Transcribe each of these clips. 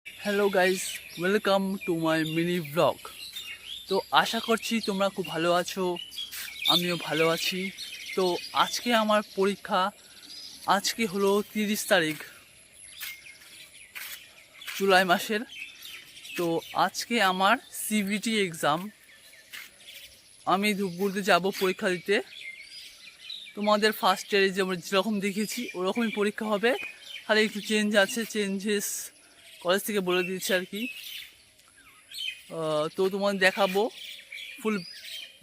Hello guys, welcome to my mini blog. তো আশা করছি তোমরা খুব ভালো আছো, আমিও ভালো আছি। তো আজকে আমার পরীক্ষা, আজকে হলো 30 তারিখ জুলাই মাসের। তো আজকে আমার সিবিটি এক্সাম। আমি ধূপগুড়িতে যাব পরীক্ষা দিতে। তোমাদের ফার্স্ট ইয়ারে যেরকম দেখেছি ওরকমই পরীক্ষা হবে, খালি একটু চেঞ্জ আছে, চেঞ্জেস কলেজ থেকে বলে দিয়েছে আর কি। তো তোমাদের দেখাবো ফুল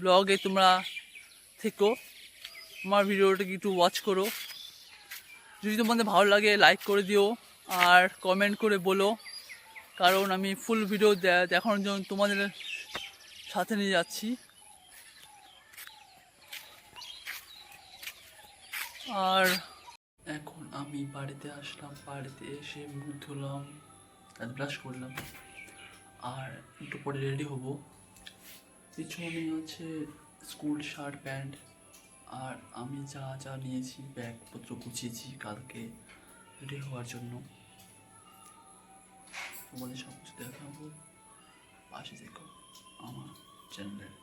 ব্লগে, তোমরা থেকো, আমার ভিডিওটাকে একটু ওয়াচ করো। যদি তোমাদের ভালো লাগে লাইক করে দিও আর কমেন্ট করে বলো, কারণ আমি ফুল ভিডিও দেখানোর জন্য তোমাদের সাথে নিয়ে যাচ্ছি। আর এখন আমি বাড়িতে আসলাম, বাড়িতে এসে মুখ ধুলাম, ব্রাশ করলাম, আর একটু পরে রেডি হব। পিছনে হচ্ছে স্কুল শার্ট প্যান্ট, আর আমি যা যা নিয়েছি ব্যাগপত্র গুছিয়েছি কালকে রেডি হওয়ার জন্য। তোমাদের সব কিছু দেখাবো, পাশে দেখো আমার চ্যানেলের।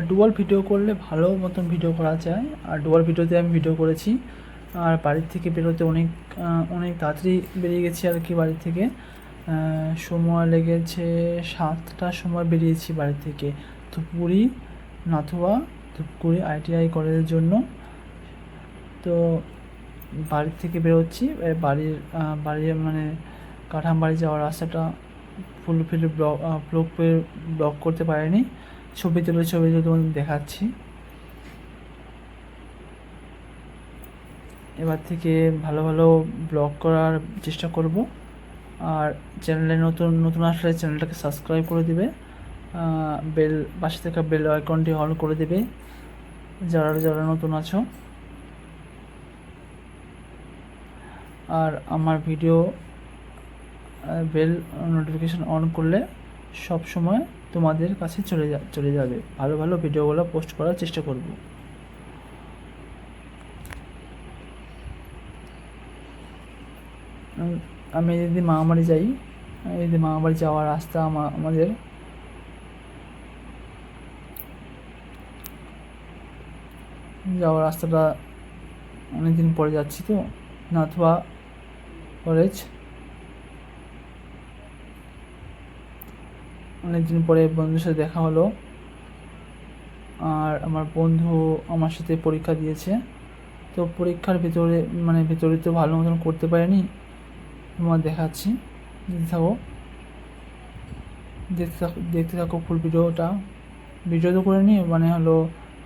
ডুয়াল ভিডিও করলে ভালো মতন ভিডিও করা যায়, আর ডুয়াল ভিডিওতে আমি ভিডিও করেছি। আর বাড়ির থেকে বেরোতে অনেক তাড়াতাড়ি বেরিয়ে গেছি আর কি বাড়ি থেকে। সময় লেগেছে 7টার সময় বেরিয়েছি বাড়ি থেকে, ধূপগুড়ি নাথুয়া ধূপগুড়ি ITI কলেজের জন্য। তো বাড়ির থেকে বেরোচ্ছি, বাড়ির মানে কাঠামবাড়ি যাওয়ার রাস্তাটা ফুলফিল ব্লগ করতে পারিনি, ছবি তুলে তোমাদের দেখাচ্ছি। এবার থেকে ভালো ভালো ব্লগ করার চেষ্টা করব। আর চ্যানেলে নতুন আসলে চ্যানেলটাকে সাবস্ক্রাইব করে দিবে, পাশে থাকা বেল আইকনটি অন করে দেবে যারা নতুন আছো। আর আমার ভিডিও বেল নোটিফিকেশান অন করলে সব সময় তোমাদের কাছে চলে যাবে। ভালো ভালো ভিডিওগুলো পোস্ট করার চেষ্টা করব। আমি যদি মামাবাড়ি যাই, মামাবাড়ি যাওয়ার রাস্তা আমাদের যাওয়ার রাস্তাটা অনেকদিন পরে যাচ্ছি তো, নাথুয়া কলেজ অনেকদিন পরে বন্ধুর সাথে দেখা হলো। আর আমার বন্ধু আমার সাথে পরীক্ষা দিয়েছে, তো পরীক্ষার ভেতরে তো ভালো মতন করতে পারিনি। তোমার দেখাচ্ছি, দেখতে থাকো ফুল ভিডিওটা। ভিডিও তো করে নিই, হলো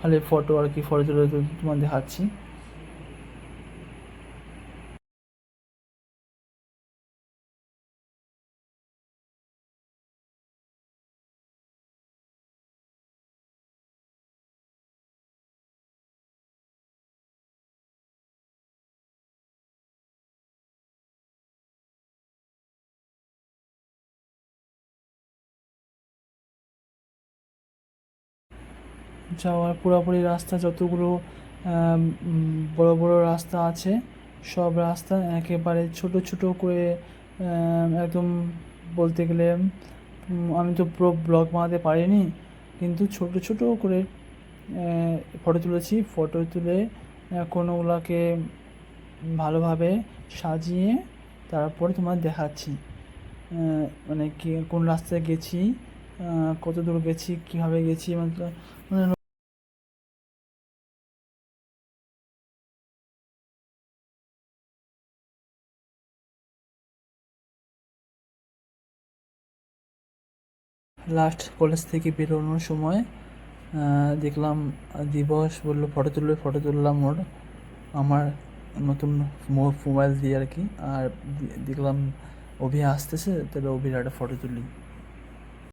খালি ফটো আর কি, ফটো তুলে তোমার দেখাচ্ছি। যাওয়ার পুরোপুরি রাস্তা যতগুলো বড় বড় রাস্তা আছে, সব রাস্তা একেবারে ছোট করে, একদম বলতে গেলে আমি তো পুরো ব্লগ বানাতে পারিনি, কিন্তু ছোট করে ফটো তুলেছি। ফটো তুলে কোনোগুলোকে ভালোভাবে সাজিয়ে তারপরে তোমার দেখাচ্ছি, মানে কি কোন রাস্তায় গেছি, কত দূর গেছি, কীভাবে গেছি, মানে লাস্ট কলেজ থেকে বেরোনোর সময় দেখলাম দিবস বললো ফটো তুললাম আমার নতুন মোবাইল দিয়ে আর কি। আর দেখলাম অভি আসতেছে, তাহলে অভির একটা ফটো তুলি।